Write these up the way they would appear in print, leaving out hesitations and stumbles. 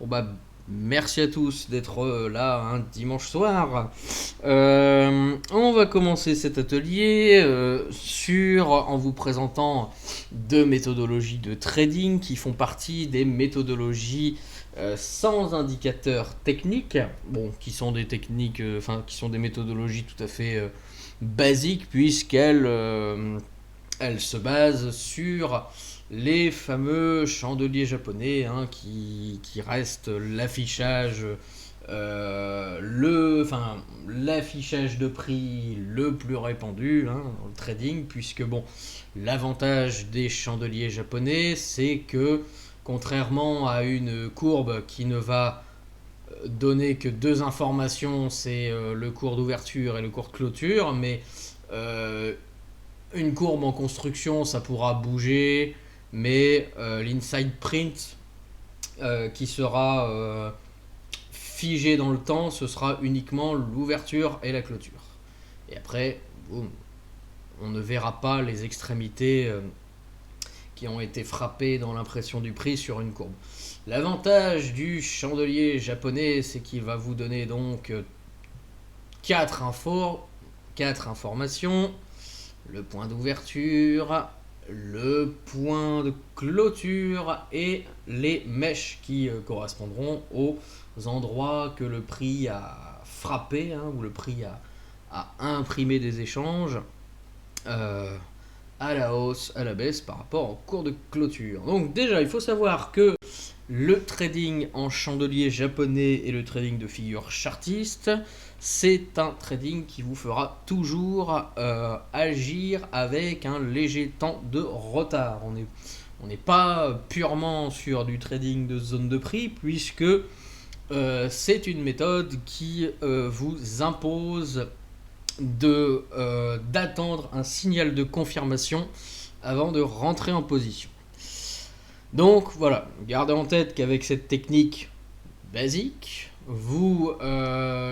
Bon bah, merci à tous d'être là un dimanche soir. On va commencer cet atelier en vous présentant deux méthodologies de trading qui font partie des méthodologies sans indicateur technique, bon, qui sont des techniques, qui sont des méthodologies tout à fait basiques puisqu'elles se basent sur les fameux chandeliers japonais qui restent l'affichage l'affichage de prix le plus répandu dans le trading, puisque bon, l'avantage des chandeliers japonais, c'est que contrairement à une courbe qui ne va donner que deux informations, c'est le cours d'ouverture et le cours de clôture, mais euh, une courbe en construction, ça pourra bouger, mais l'inside print qui sera figé dans le temps, ce sera uniquement l'ouverture et la clôture. Et après, boum, on ne verra pas les extrémités qui ont été frappées dans l'impression du prix sur une courbe. L'avantage du chandelier japonais, c'est qu'il va vous donner donc 4 infos, 4 informations, le point d'ouverture, le point de clôture et les mèches qui correspondront aux endroits que le prix a frappé, ou le prix a imprimé des échanges euh, à la hausse, à la baisse par rapport au cours de clôture. Donc déjà, il faut savoir que le trading en chandelier japonais et le trading de figures chartistes, c'est un trading qui vous fera toujours agir avec un léger temps de retard. On n'est pas purement sur du trading de zone de prix, puisque c'est une méthode qui vous impose d'attendre un signal de confirmation avant de rentrer en position. Donc voilà, gardez en tête qu'avec cette technique basique, vous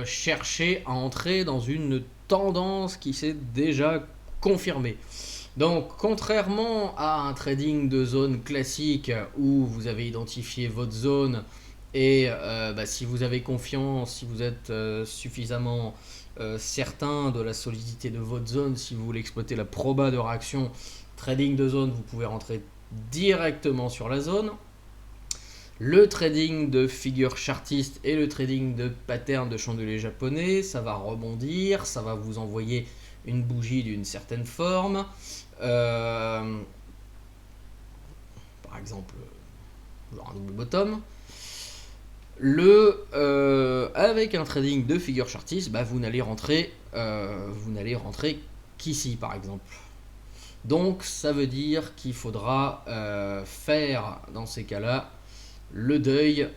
cherchez à entrer dans une tendance qui s'est déjà confirmée. Donc contrairement à un trading de zone classique où vous avez identifié votre zone et si vous avez confiance, si vous êtes suffisamment certain de la solidité de votre zone, si vous voulez exploiter la proba de réaction, trading de zone, vous pouvez rentrer directement sur la zone. Le trading de figures chartistes et le trading de patterns de chandelier japonais, ça va rebondir, ça va vous envoyer une bougie d'une certaine forme. Par exemple, genre un double bottom. Avec un trading de figures chartistes, vous n'allez rentrer qu'ici par exemple. Donc ça veut dire qu'il faudra faire dans ces cas-là le deuil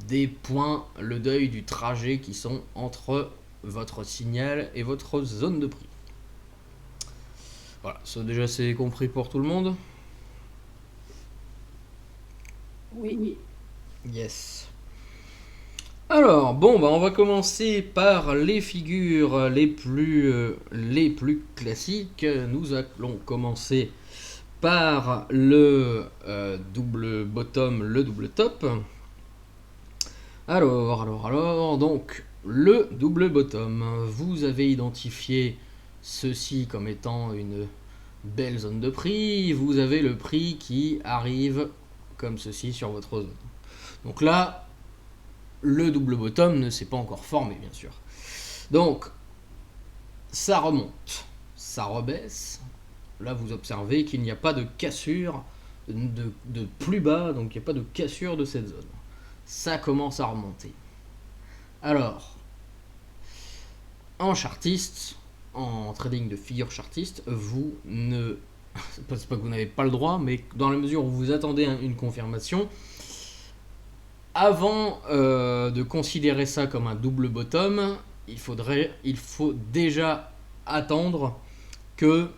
des points, le deuil du trajet qui sont entre votre signal et votre zone de prix. Voilà, ça déjà c'est compris pour tout le monde. Oui. Yes. Alors, bon, on va commencer par les figures les plus classiques. Nous allons commencer par le double bottom, le double top. Alors, donc, le double bottom. Vous avez identifié ceci comme étant une belle zone de prix. Vous avez le prix qui arrive comme ceci sur votre zone. Donc là, le double bottom ne s'est pas encore formé, bien sûr. Donc, ça remonte, ça rebaisse. Là, vous observez qu'il n'y a pas de cassure de plus bas, donc il n'y a pas de cassure de cette zone. Ça commence à remonter. Alors, en chartiste, en trading de figures chartistes, vous ne... C'est pas que vous n'avez pas le droit, mais dans la mesure où vous attendez une confirmation, avant de considérer ça comme un double bottom, il faut déjà attendre que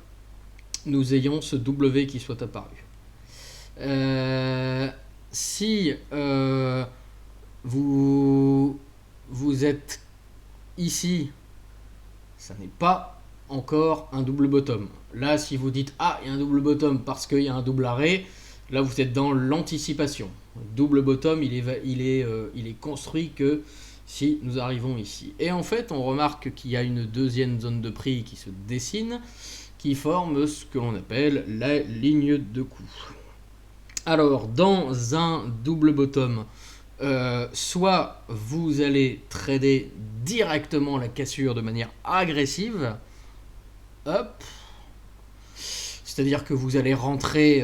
nous ayons ce W qui soit apparu. Si vous êtes ici, ça n'est pas encore un double bottom. Là, si vous dites ah, il y a un double bottom parce qu'il y a un double arrêt, Là, vous êtes dans l'anticipation. Double bottom, il est construit que si nous arrivons ici. Et en fait, on remarque qu'il y a une deuxième zone de prix qui se dessine, qui forme ce que l'on appelle la ligne de coup. Alors, dans un double bottom, soit vous allez trader directement la cassure de manière agressive, hop, c'est-à-dire que vous allez rentrer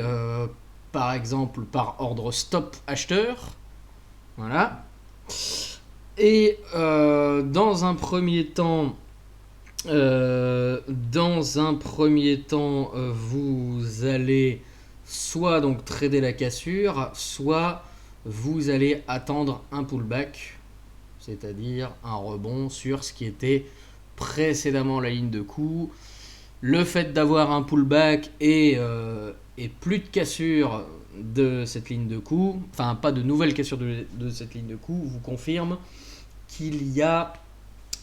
par exemple par ordre stop acheteur, voilà, et dans un premier temps, vous allez soit donc trader la cassure, soit vous allez attendre un pullback, c'est-à-dire un rebond sur ce qui était précédemment la ligne de coup. Le fait d'avoir un pullback et plus de cassure de cette ligne de coup, enfin pas de nouvelle cassure de cette ligne de coup, vous confirme qu'il y a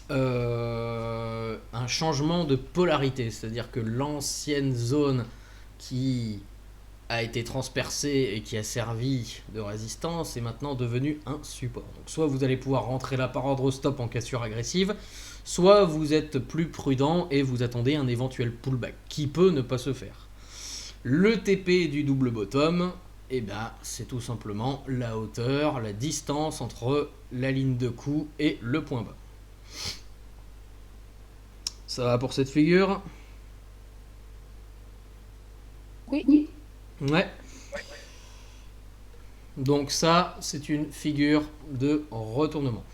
un changement de polarité, c'est-à-dire que l'ancienne zone qui a été transpercée et qui a servi de résistance est maintenant devenue un support. Donc soit vous allez pouvoir rentrer là par ordre stop en cassure agressive, soit vous êtes plus prudent et vous attendez un éventuel pullback qui peut ne pas se faire. Le TP du double bottom, eh ben, c'est tout simplement la hauteur, la distance entre la ligne de coup et le point bas. Ça va pour cette figure? Oui. Ouais. Donc ça, c'est une figure de retournement.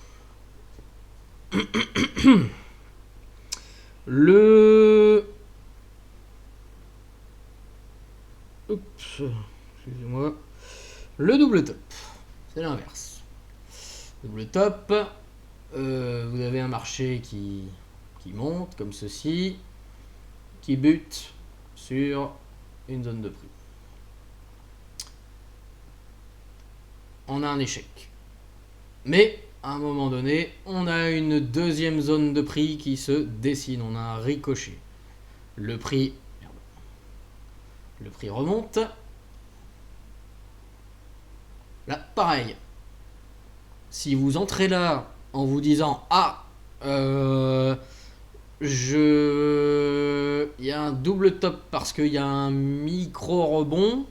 Excusez-moi. Le double top, c'est l'inverse. Double top, vous avez un marché qui monte comme ceci, qui bute sur une zone de prix. On a un échec. Mais à un moment donné, on a une deuxième zone de prix qui se dessine. On a un ricochet. Le prix remonte. Là, pareil. Si vous entrez là en vous disant il y a un double top parce qu'il y a un micro rebond,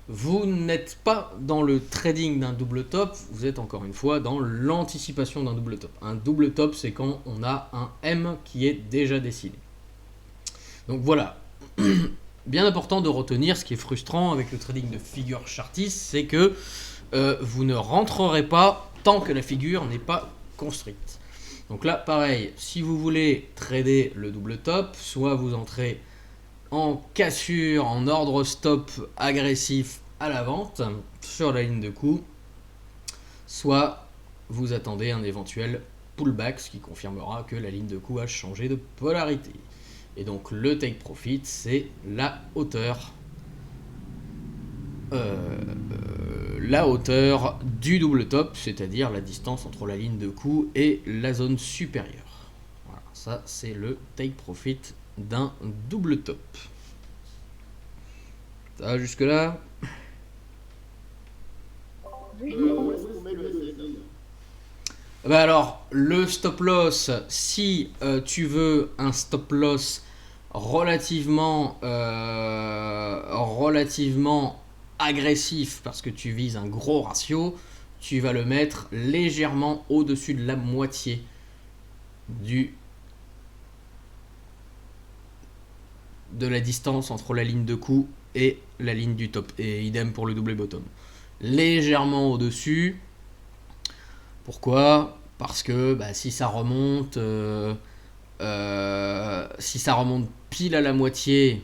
vous n'êtes pas dans le trading d'un double top, vous êtes encore une fois dans l'anticipation d'un double top. Un double top, c'est quand on a un M qui est déjà dessiné. Donc voilà, bien important de retenir, ce qui est frustrant avec le trading de figure chartiste, c'est que vous ne rentrerez pas tant que la figure n'est pas construite. Donc là, pareil, si vous voulez trader le double top, soit vous entrez en cassure, en ordre stop agressif à la vente sur la ligne de coup, soit vous attendez un éventuel pullback, ce qui confirmera que la ligne de coup a changé de polarité. Et donc le take profit, c'est la hauteur du double top, c'est-à-dire la distance entre la ligne de coup et la zone supérieure. Voilà, ça c'est le take profit d'un double top. Ça va jusque là? Bah alors, le stop loss, si tu veux un stop loss relativement agressif parce que tu vises un gros ratio, tu vas le mettre légèrement au-dessus de la moitié de la distance entre la ligne de coup et la ligne du top. Et idem pour le double bottom. Légèrement au-dessus. Pourquoi? Parce que si ça remonte pile à la moitié,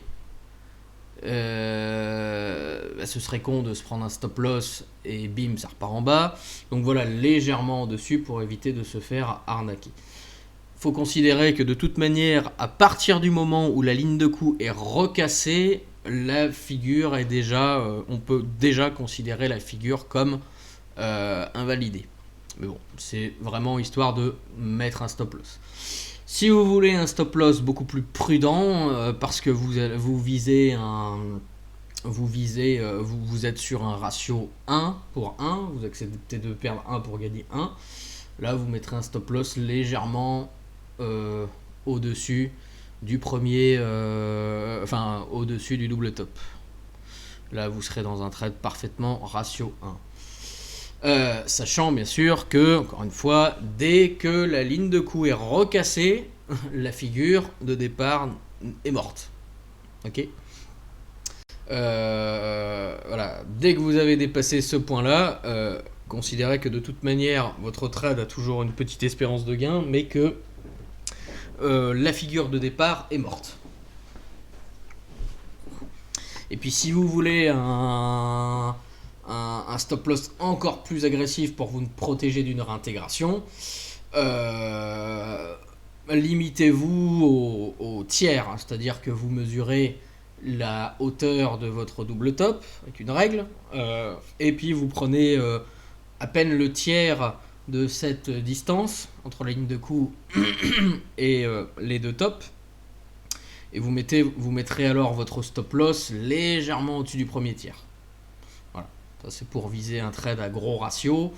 ce serait con de se prendre un stop loss et bim, ça repart en bas. Donc voilà, légèrement au-dessus pour éviter de se faire arnaquer. Il faut considérer que de toute manière, à partir du moment où la ligne de coup est recassée, la figure est déjà, on peut déjà considérer la figure comme invalidée. Mais bon, c'est vraiment histoire de mettre un stop loss. Si vous voulez un stop loss beaucoup plus prudent, parce que vous visez vous visez, vous êtes sur un ratio 1 pour 1, vous acceptez de perdre 1 pour gagner 1. Là, vous mettrez un stop loss légèrement au-dessus du premier, enfin au-dessus du double top. Là, vous serez dans un trade parfaitement ratio 1. Sachant bien sûr que, encore une fois, dès que la ligne de coup est recassée, la figure de départ est morte. Ok. Voilà. Dès que vous avez dépassé ce point-là, considérez que de toute manière, votre trade a toujours une petite espérance de gain, mais que la figure de départ est morte. Et puis si vous voulez un stop loss encore plus agressif pour vous protéger d'une réintégration, limitez-vous au tiers, hein, c'est-à-dire que vous mesurez la hauteur de votre double top avec une règle, et puis vous prenez à peine le tiers de cette distance entre la ligne de coup et les deux tops, et vous mettrez alors votre stop loss légèrement au-dessus du premier tiers. Voilà, ça c'est pour viser un trade à gros ratio,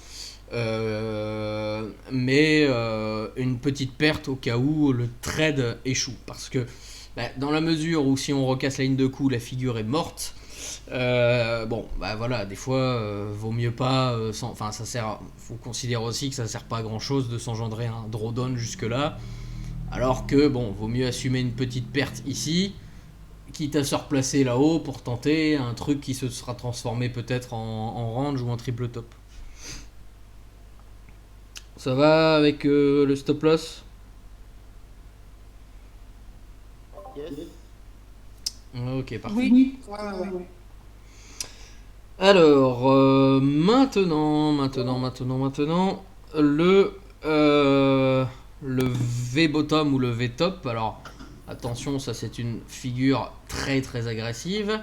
mais une petite perte au cas où le trade échoue, parce que dans la mesure où si on recasse la ligne de coup, la figure est morte. Voilà, des fois, vaut mieux pas. Enfin, ça sert. Faut considérer aussi que ça sert pas à grand chose de s'engendrer un drawdown jusque là. Alors que vaut mieux assumer une petite perte ici, quitte à se replacer là-haut pour tenter un truc qui se sera transformé peut-être en range ou en triple top. Ça va avec le stop loss? Yes. Ok, parfait. Oui. Ouais. Alors, maintenant, le V-bottom ou le V-top. Alors, attention, ça c'est une figure très très agressive.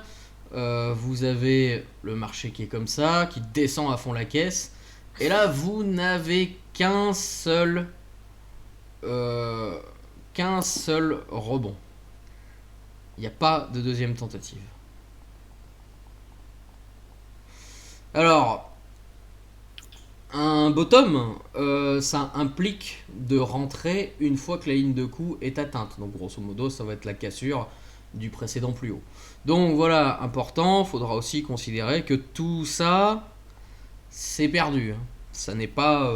Vous avez le marché qui est comme ça, qui descend à fond la caisse. Et là, vous n'avez qu'un seul rebond. Il n'y a pas de deuxième tentative. Alors, un bottom, ça implique de rentrer une fois que la ligne de coup est atteinte. Donc grosso modo, ça va être la cassure du précédent plus haut. Donc voilà, important, il faudra aussi considérer que tout ça, c'est perdu. Ça n'est pas...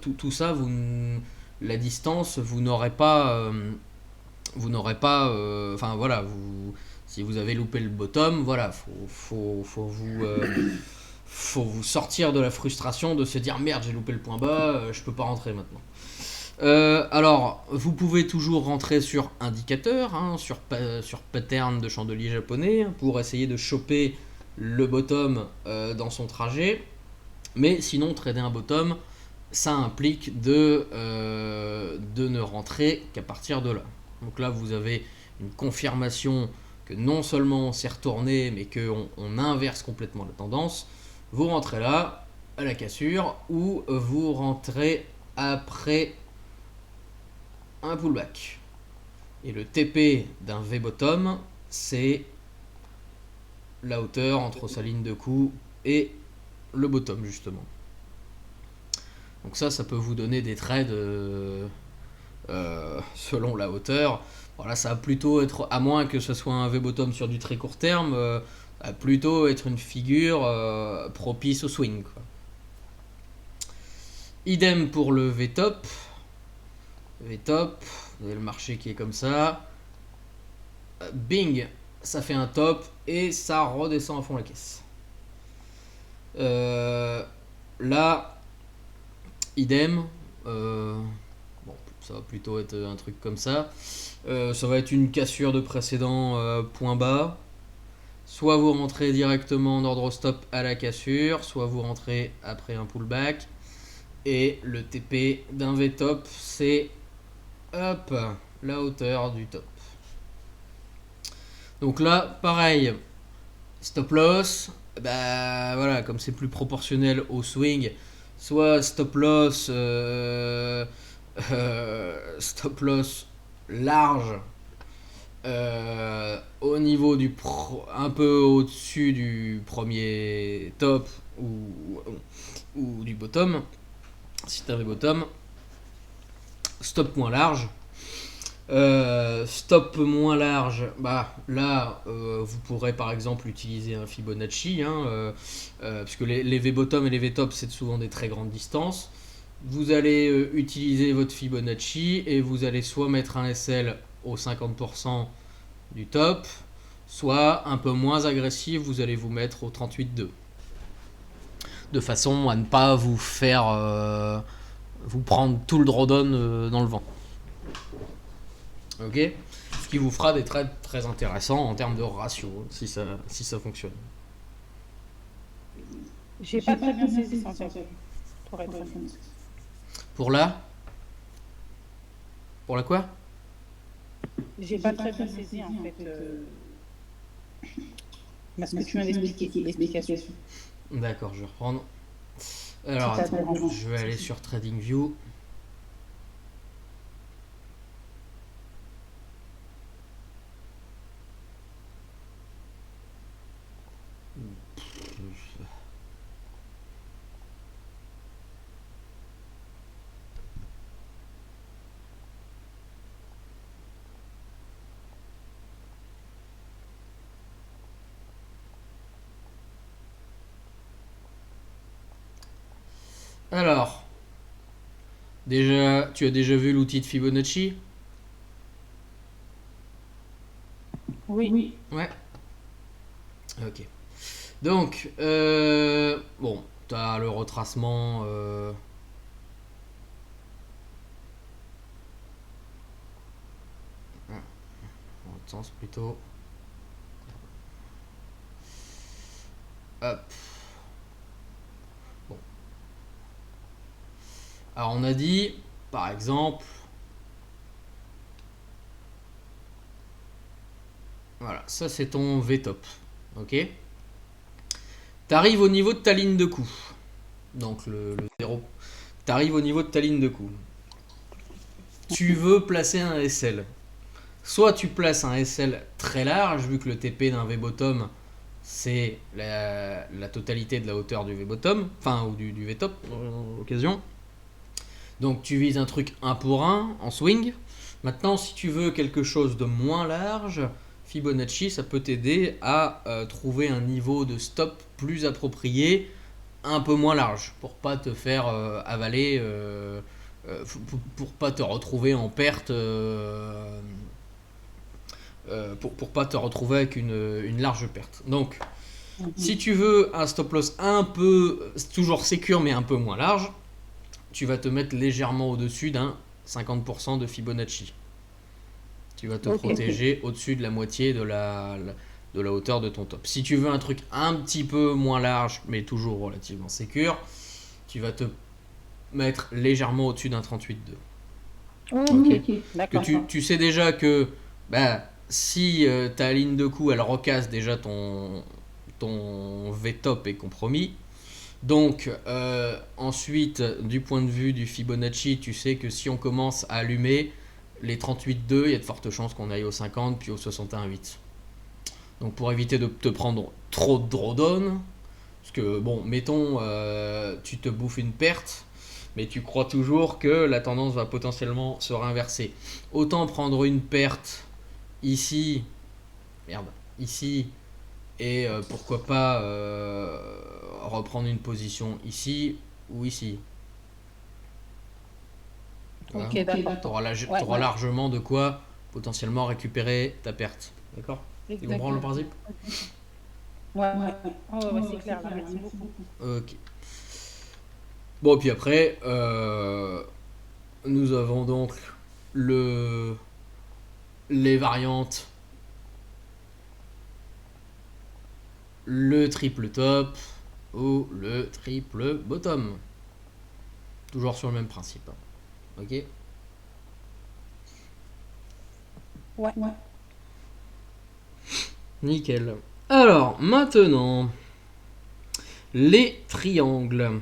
tout ça, la distance, vous n'aurez pas... Enfin voilà, si vous avez loupé le bottom, voilà, faut vous sortir de la frustration de se dire merde, j'ai loupé le point bas, je peux pas rentrer maintenant. Alors, vous pouvez toujours rentrer sur indicateur, hein, sur pattern de chandelier japonais, hein, pour essayer de choper le bottom dans son trajet. Mais sinon, trader un bottom, ça implique de ne rentrer qu'à partir de là. Donc là, vous avez une confirmation que non seulement on s'est retourné, mais qu'on inverse complètement la tendance. Vous rentrez là, à la cassure, ou vous rentrez après un pullback. Et le TP d'un V-bottom, c'est la hauteur entre sa ligne de coup et le bottom, justement. Donc ça peut vous donner des trades selon la hauteur. Voilà, ça va plutôt être, à moins que ce soit un V-bottom sur du très court terme, ça va plutôt être une figure propice au swing, quoi. Idem pour le V-top. V-top, vous avez le marché qui est comme ça. Bing, ça fait un top et ça redescend à fond la caisse. Là, idem. Ça va plutôt être un truc comme ça. Ça va être une cassure de précédent point bas. Soit vous rentrez directement en ordre stop à la cassure, soit vous rentrez après un pullback. Et le TP d'un V-top, c'est hop, la hauteur du top. Donc là, pareil, stop loss, voilà, comme c'est plus proportionnel au swing, soit stop loss large au niveau un peu au-dessus du premier top ou du bottom, si tu avais bottom, stop moins large. Stop moins large, bah là vous pourrez par exemple utiliser un Fibonacci, parce que les V-bottom et les V-top c'est souvent des très grandes distances. Vous allez utiliser votre Fibonacci et vous allez soit mettre un SL au 50% du top, soit un peu moins agressif, vous allez vous mettre au 38,2. De façon à ne pas vous faire vous prendre tout le drawdown dans le vent. Ok, ce qui vous fera des trades très intéressants en termes de ratio, si ça fonctionne. J'ai pas très bien saisi ça, en fait, pour être honnête. Pour la quoi? J'ai pas très bien saisi, en fait, ce que tu viens d'expliquer, l'explication. D'accord, je vais reprendre. Alors, attends, je vais aller sur TradingView. Alors, tu as déjà vu l'outil de Fibonacci? Oui. Ouais. Ok. Donc, bon, tu as le retracement. Dans l'autre sens plutôt. Hop. Bon. Alors, on a dit, par exemple. Voilà, ça c'est ton V-top. Ok. T'arrives au niveau de ta ligne de coup. Donc le 0. T'arrives au niveau de ta ligne de coup. Tu veux placer un SL. Soit tu places un SL très large, vu que le TP d'un V-bottom, c'est la totalité de la hauteur du V-bottom, enfin, ou du V-top, en l'occasion. Donc tu vises un truc 1 pour 1 en swing. Maintenant, si tu veux quelque chose de moins large, Fibonacci, ça peut t'aider à trouver un niveau de stop plus approprié, un peu moins large, pour pas te faire avaler, pour pas te retrouver en perte, pour pas te retrouver avec une large perte. Donc, si tu veux un stop loss un peu, toujours sécure mais un peu moins large, tu vas te mettre légèrement au-dessus d'un 50% de Fibonacci. Tu vas te protéger au-dessus de la moitié de la hauteur de ton top. Si tu veux un truc un petit peu moins large, mais toujours relativement sécure, tu vas te mettre légèrement au-dessus d'un 38,2. Ok, d'accord. Tu sais déjà que si ta ligne de coup elle recasse déjà ton V-top est compromis. Donc ensuite, du point de vue du Fibonacci, tu sais que si on commence à allumer les 38,2, il y a de fortes chances qu'on aille au 50 puis au 61,8. Donc pour éviter de te prendre trop de drawdown, parce que bon, mettons, tu te bouffes une perte, mais tu crois toujours que la tendance va potentiellement se réinverser. Autant prendre une perte ici, ici, et pourquoi pas reprendre une position ici ou ici. Voilà. Ok, d'accord. T'auras largement de quoi potentiellement récupérer ta perte. D'accord? Tu comprends le principe? Ouais, c'est clair, là, merci beaucoup. Ok. Bon, puis après, nous avons donc les variantes, le triple top ou le triple bottom. Toujours sur le même principe. Ok? Ouais. Nickel. Alors, maintenant, les triangles.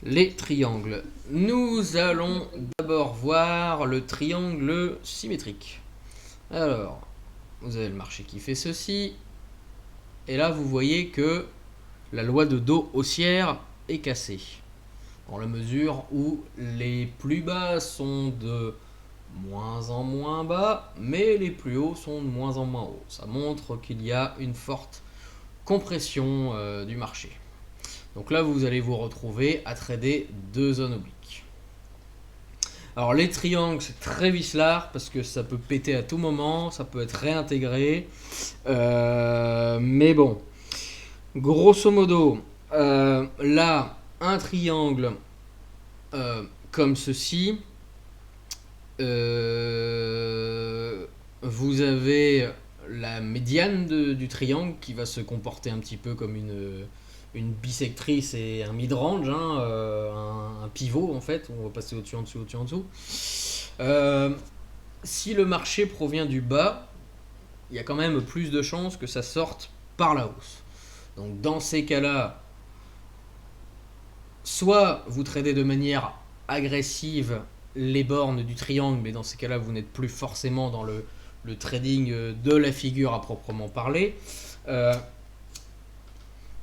Les triangles. Nous allons d'abord voir le triangle symétrique. Alors, vous avez le marché qui fait ceci. Et là, vous voyez que la loi de dos haussière est cassée. Dans la mesure où les plus bas sont de moins en moins bas, mais les plus hauts sont de moins en moins hauts. Ça montre qu'il y a une forte compression du marché. Donc là, vous allez vous retrouver à trader deux zones obliques. Alors les triangles, c'est très vicelard parce que ça peut péter à tout moment, ça peut être réintégré. Mais bon, grosso modo, là, un triangle comme ceci, vous avez la médiane du triangle qui va se comporter un petit peu comme une bisectrice et un mid-range, un pivot en fait, on va passer au-dessus, en dessous, au-dessus, en dessous. Si le marché provient du bas, il y a quand même plus de chances que ça sorte par la hausse. Donc dans ces cas-là, soit vous tradez de manière agressive les bornes du triangle, mais dans ces cas-là, vous n'êtes plus forcément dans le trading de la figure à proprement parler.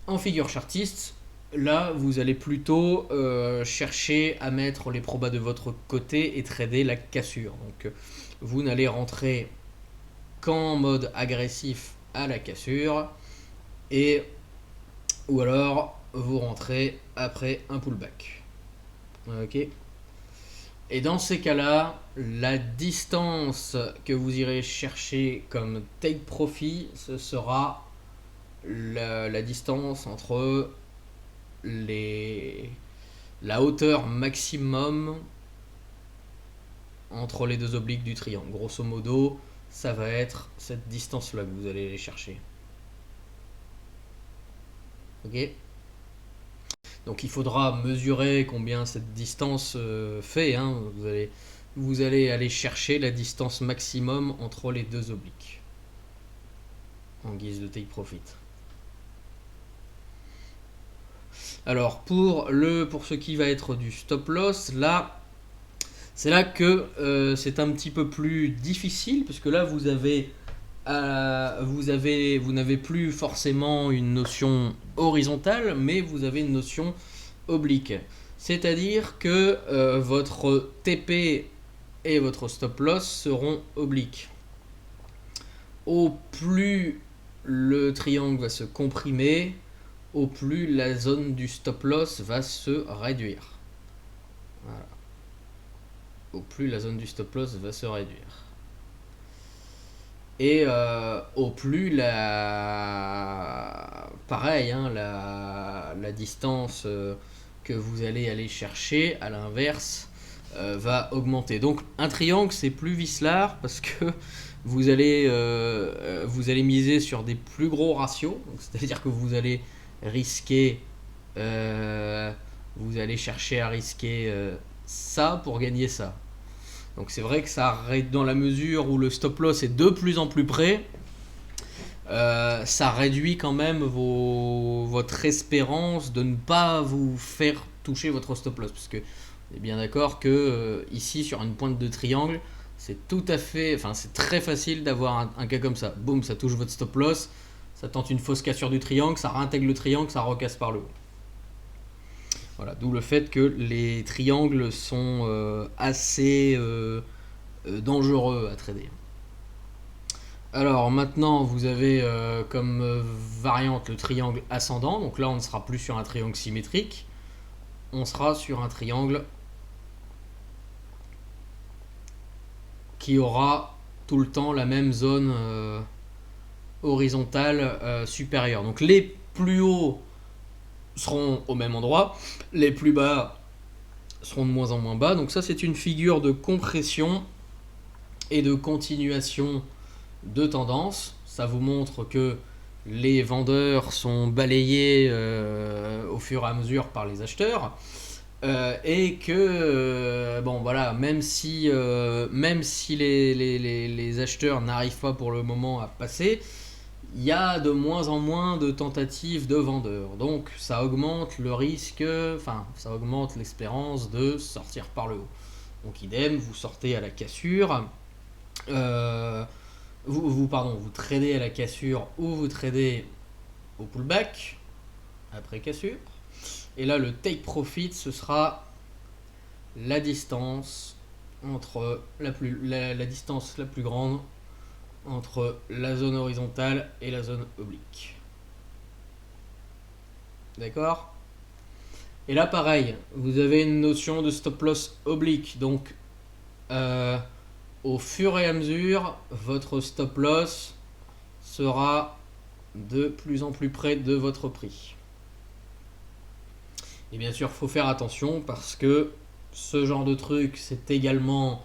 En figure chartiste, là, vous allez plutôt chercher à mettre les probas de votre côté et trader la cassure. Donc, vous n'allez rentrer qu'en mode agressif à la cassure, ou alors vous rentrez après un pullback. Ok. Et dans ces cas-là, la distance que vous irez chercher comme take profit, ce sera la distance entre la hauteur maximum entre les deux obliques du triangle. Grosso modo, ça va être cette distance-là que vous allez aller chercher. Ok ? Donc il faudra mesurer combien cette distance fait. Vous allez aller chercher la distance maximum entre les deux obliques en guise de take profit. Alors pour ce qui va être du stop loss, là c'est là que c'est un petit peu plus difficile parce que là vous n'avez plus forcément une notion horizontale, mais vous avez une notion oblique. C'est-à-dire que votre TP et votre stop loss seront obliques. Au plus le triangle va se comprimer, au plus la zone du stop loss va se réduire. Voilà. Au plus la zone du stop loss va se réduire. Et au plus pareil, la distance que vous allez aller chercher à l'inverse va augmenter. Donc un triangle c'est plus vicelard parce que vous allez miser sur des plus gros ratios. C'est-à-dire que vous allez risquer, vous allez chercher à risquer ça pour gagner ça. Donc c'est vrai que ça, dans la mesure où le stop loss est de plus en plus près, ça réduit quand même votre espérance de ne pas vous faire toucher votre stop loss. Parce que vous êtes bien d'accord que ici sur une pointe de triangle, c'est très facile d'avoir un cas comme ça. Boum, ça touche votre stop loss, ça tente une fausse cassure du triangle, ça réintègre le triangle, ça recasse par le haut. Voilà, d'où le fait que les triangles sont assez dangereux à trader. Alors maintenant, vous avez comme variante le triangle ascendant. Donc là, on ne sera plus sur un triangle symétrique. On sera sur un triangle qui aura tout le temps la même zone horizontale supérieure. Donc les plus hauts seront au même endroit, les plus bas seront de moins en moins bas. Donc ça, c'est une figure de compression et de continuation de tendance. Ça vous montre que les vendeurs sont balayés au fur et à mesure par les acheteurs et que bon voilà, même si les acheteurs n'arrivent pas pour le moment à passer, il y a de moins en moins de tentatives de vendeurs. Donc ça augmente le risque, enfin ça augmente l'espérance de sortir par le haut. Donc idem, vous sortez à la cassure, vous tradez à la cassure ou vous tradez au pullback après cassure. Et là le take profit ce sera la distance entre la distance la plus grande entre la zone horizontale et la zone oblique. D'accord? Et là pareil, vous avez une notion de stop loss oblique. Donc au fur et à mesure, votre stop loss sera de plus en plus près de votre prix. Et bien sûr, il faut faire attention parce que ce genre de truc, c'est également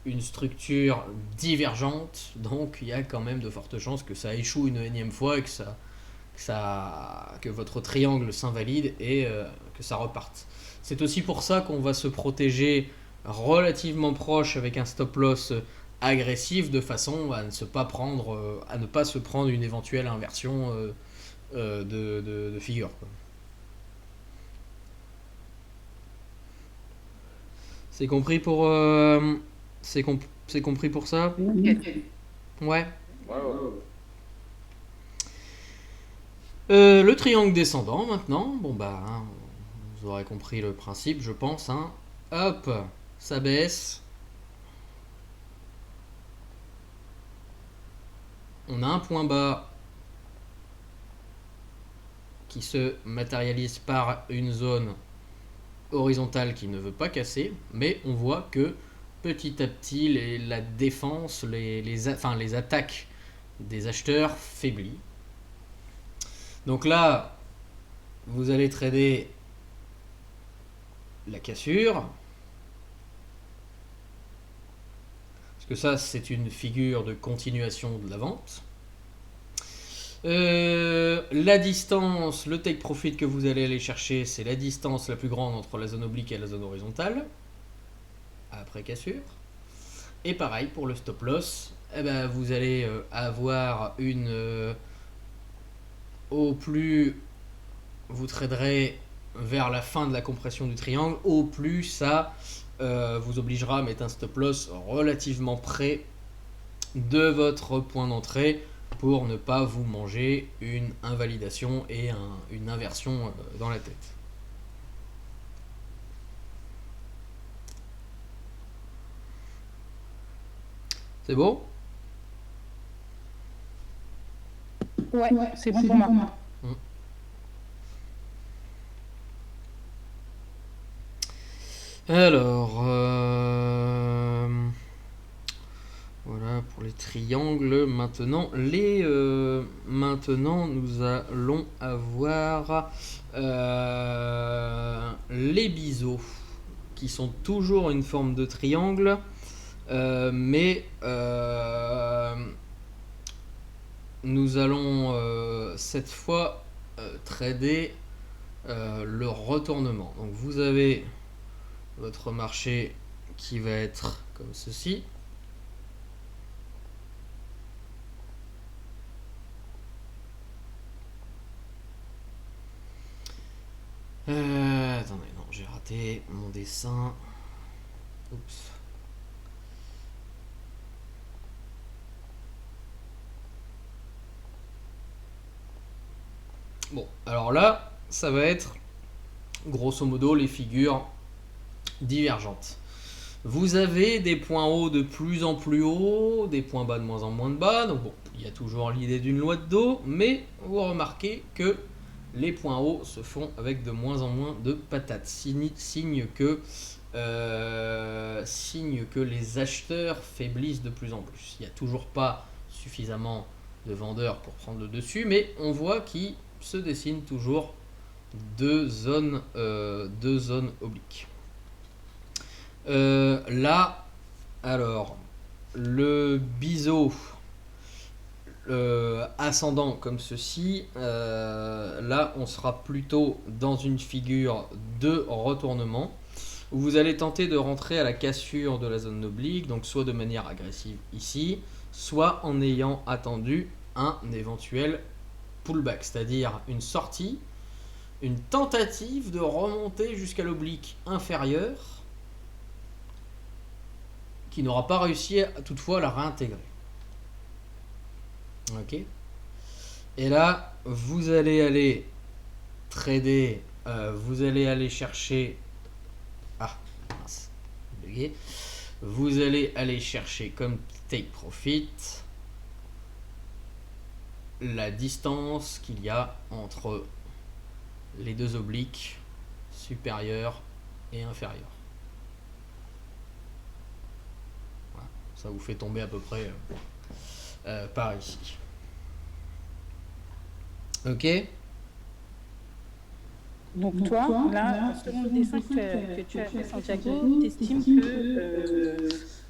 une structure divergente, donc il y a quand même de fortes chances que ça échoue une énième fois et que votre triangle s'invalide et que ça reparte. C'est aussi pour ça qu'on va se protéger relativement proche avec un stop loss agressif de façon à ne pas se prendre une éventuelle inversion de figure, quoi. C'est compris pour c'est compris pour ça? Ouais. Le triangle descendant maintenant. Bon bah, hein, vous aurez compris le principe, je pense. Hein. Hop, ça baisse. On a un point bas qui se matérialise par une zone horizontale qui ne veut pas casser, mais on voit que petit à petit la défense, les attaques des acheteurs faiblit. Donc là, vous allez trader la cassure, parce que ça c'est une figure de continuation de la vente. La distance, le take profit que vous allez aller chercher, c'est la distance la plus grande entre la zone oblique et la zone horizontale, après cassure. Et pareil pour le stop loss, eh ben, vous allez avoir une... au plus vous traderez vers la fin de la compression du triangle, au plus ça vous obligera à mettre un stop loss relativement près de votre point d'entrée, pour ne pas vous manger une invalidation et une inversion dans la tête. C'est beau? Ouais, c'est bon pour moi. Alors, voilà pour les triangles. Maintenant, maintenant nous allons avoir les biseaux, qui sont toujours une forme de triangle, mais nous allons cette fois trader le retournement. Donc vous avez votre marché qui va être comme ceci. Attendez, non, j'ai raté mon dessin. Oups. Bon, alors là, ça va être grosso modo les figures divergentes. Vous avez des points hauts de plus en plus hauts, des points bas de moins en moins de bas. Donc bon, il y a toujours l'idée d'une loi de dos, mais vous remarquez que les points hauts se font avec de moins en moins de patates. Signe que les acheteurs faiblissent de plus en plus. Il n'y a toujours pas suffisamment de vendeurs pour prendre le dessus, mais on voit qu'il se dessine toujours deux zones obliques. Là, alors, le biseau ascendant comme ceci, là on sera plutôt dans une figure de retournement où vous allez tenter de rentrer à la cassure de la zone oblique, donc soit de manière agressive ici, soit en ayant attendu un éventuel pullback, c'est-à-dire une sortie, une tentative de remonter jusqu'à l'oblique inférieur qui n'aura pas réussi toutefois à la réintégrer. Ok. Et là, vous allez aller trader, vous allez aller chercher. Ah, mince, bugué. Vous allez aller chercher comme take profit la distance qu'il y a entre les deux obliques supérieurs et inférieurs. Voilà. Ça vous fait tomber à peu près par ici. Ok. Donc toi, là, selon le dessin que tu as fait, Santiago, tu estimes que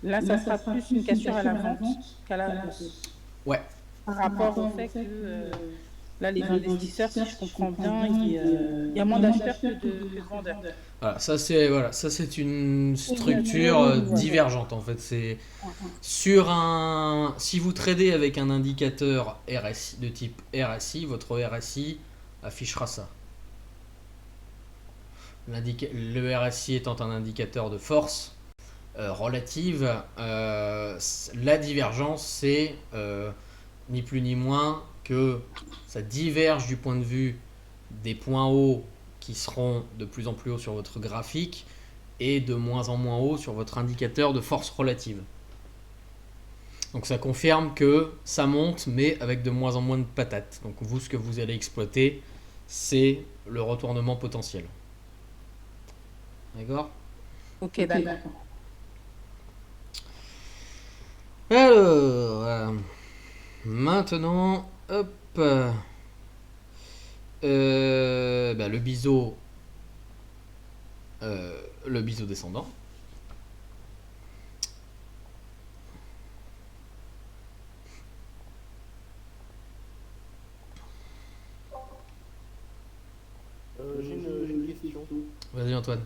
là, ça sera plus une cassure à la vente qu'à la hausse. Ouais. Par rapport au fait que là, les investisseurs, si je comprends bien, il y a moins d'acheteurs que de vendeurs. Voilà, ça c'est une structure divergente en fait. C'est sur un, si vous tradez avec un indicateur RSI de type RSI, votre RSI affichera ça. Le RSI étant un indicateur de force relative, la divergence c'est ni plus ni moins que ça diverge du point de vue des points hauts qui seront de plus en plus hauts sur votre graphique et de moins en moins hauts sur votre indicateur de force relative. Donc ça confirme que ça monte mais avec de moins en moins de patates. Donc vous, ce que vous allez exploiter, c'est le retournement potentiel. D'accord ? Ok, d'accord. Alors, maintenant, hop, le biseau descendant. J'ai une question. Vas-y Antoine.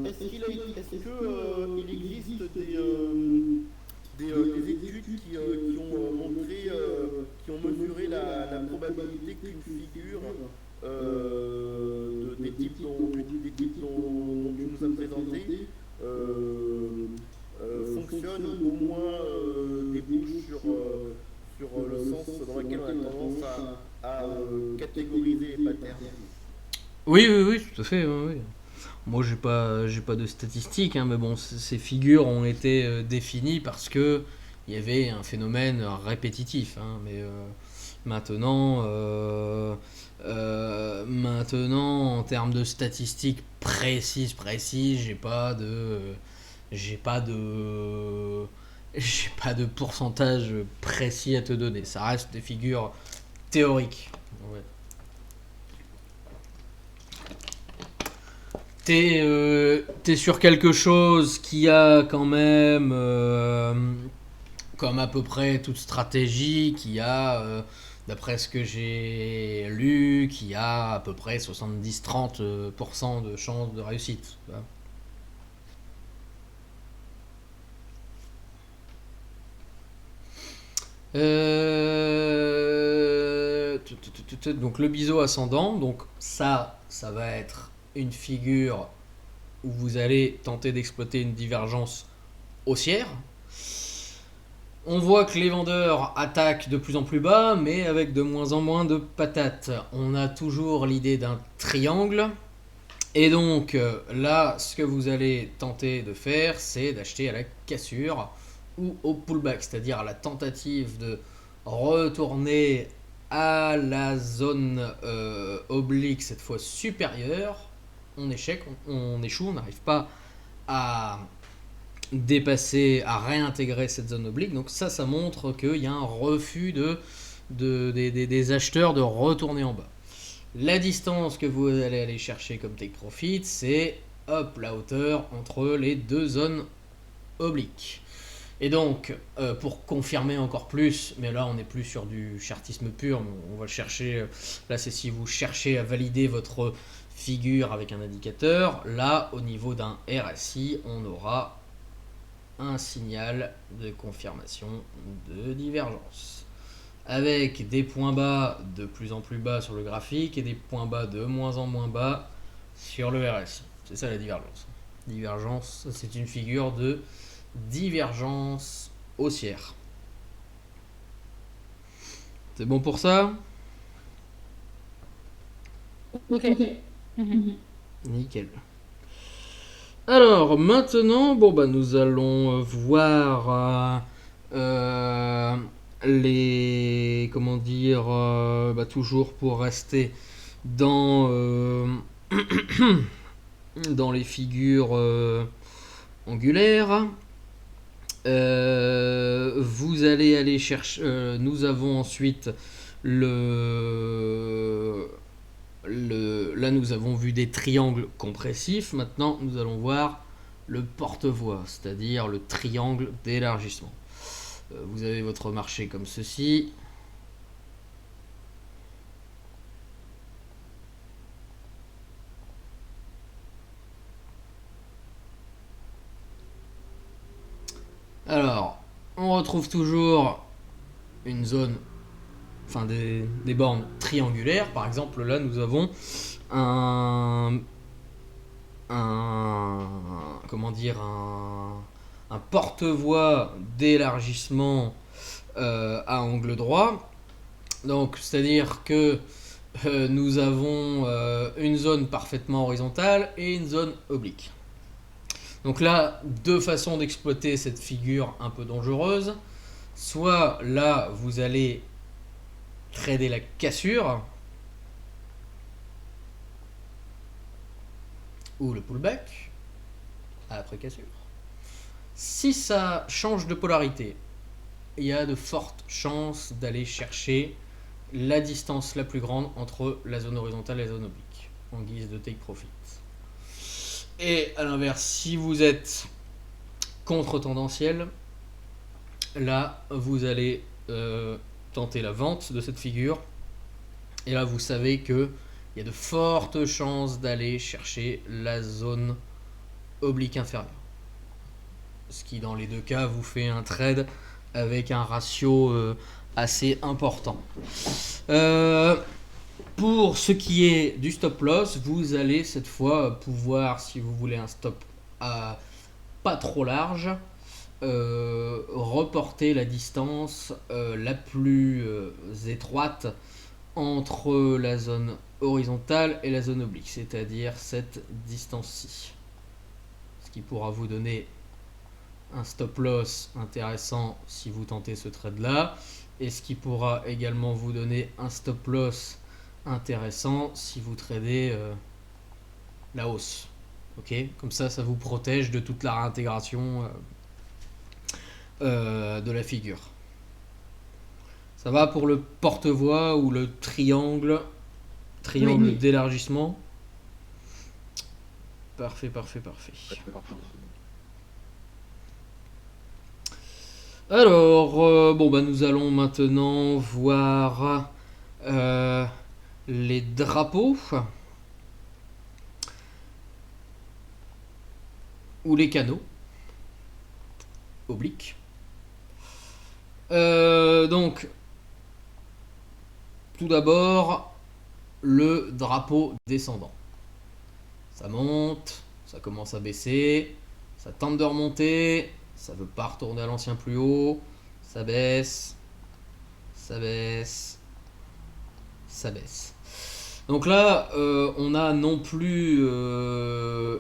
Est-ce qu'il existe des études qui ont montré, qui ont mesuré la probabilité qu'une figure des types dont tu nous as présenté fonctionne ou au moins débouche sur le sens dans lequel on a tendance à catégoriser les patterns? Oui, tout à fait. Oui. Moi, j'ai pas de statistiques, hein, mais bon, ces figures ont été définies parce que il y avait un phénomène répétitif. Hein, mais maintenant, en termes de statistiques précises, j'ai pas de pourcentage précis à te donner. Ça reste des figures théoriques. Ouais. T'es sur quelque chose qui a quand même, comme à peu près toute stratégie, qui a, d'après ce que j'ai lu, qui a à peu près 70-30% de chances de réussite. Donc le biseau ascendant, donc ça va être une figure où vous allez tenter d'exploiter une divergence haussière. On voit que les vendeurs attaquent de plus en plus bas, mais avec de moins en moins de patates. On a toujours l'idée d'un triangle. Et donc là, ce que vous allez tenter de faire, c'est d'acheter à la cassure ou au pullback, c'est-à-dire à la tentative de retourner à la zone oblique, cette fois supérieure. On échoue, on n'arrive pas à dépasser, à réintégrer cette zone oblique. Donc ça montre qu'il y a un refus des acheteurs de retourner en bas. La distance que vous allez aller chercher comme take profit, c'est la hauteur entre les deux zones obliques. Et donc, pour confirmer encore plus, mais là on n'est plus sur du chartisme pur, on va chercher, là c'est si vous cherchez à valider votre figure avec un indicateur, là au niveau d'un RSI, on aura un signal de confirmation de divergence. Avec des points bas de plus en plus bas sur le graphique et des points bas de moins en moins bas sur le RSI. C'est ça la divergence. Divergence, c'est une figure de divergence haussière. C'est bon pour ça? Ok. Nickel. Alors maintenant, bon bah nous allons voir les, comment dire, toujours pour rester dans dans les figures angulaires. Vous allez aller chercher. Nous avons ensuite là, nous avons vu des triangles compressifs. Maintenant, nous allons voir le porte-voix, c'est-à-dire le triangle d'élargissement. Vous avez votre marché comme ceci. Alors, on retrouve toujours une zone, enfin des bornes triangulaires. Par exemple, là, nous avons un porte-voix d'élargissement à angle droit. Donc, c'est-à-dire que nous avons une zone parfaitement horizontale et une zone oblique. Donc là, deux façons d'exploiter cette figure un peu dangereuse. Soit là, vous allez trader la cassure ou le pullback après cassure. Si ça change de polarité, il y a de fortes chances d'aller chercher la distance la plus grande entre la zone horizontale et la zone oblique en guise de take profit. Et à l'inverse, si vous êtes contre-tendanciel, là vous allez tenter la vente de cette figure. Et là vous savez que il y a de fortes chances d'aller chercher la zone oblique inférieure. Ce qui dans les deux cas vous fait un trade avec un ratio assez important. Pour ce qui est du stop loss, vous allez cette fois pouvoir, si vous voulez un stop pas trop large, reporter la distance la plus étroite entre la zone horizontale et la zone oblique, c'est-à-dire cette distance-ci. Ce qui pourra vous donner un stop loss intéressant si vous tentez ce trade-là, et ce qui pourra également vous donner un stop loss intéressant si vous tradez la hausse. Ok, comme ça vous protège de toute la réintégration de la figure. Ça va pour le porte-voix ou le triangle Oui. d'élargissement. Parfait. Alors, nous allons maintenant voir les drapeaux ou les canaux obliques. Donc, tout d'abord, le drapeau descendant. Ça monte, ça commence à baisser, ça tente de remonter, ça veut pas retourner à l'ancien plus haut, ça baisse, ça baisse, ça baisse. Donc là, on a non plus on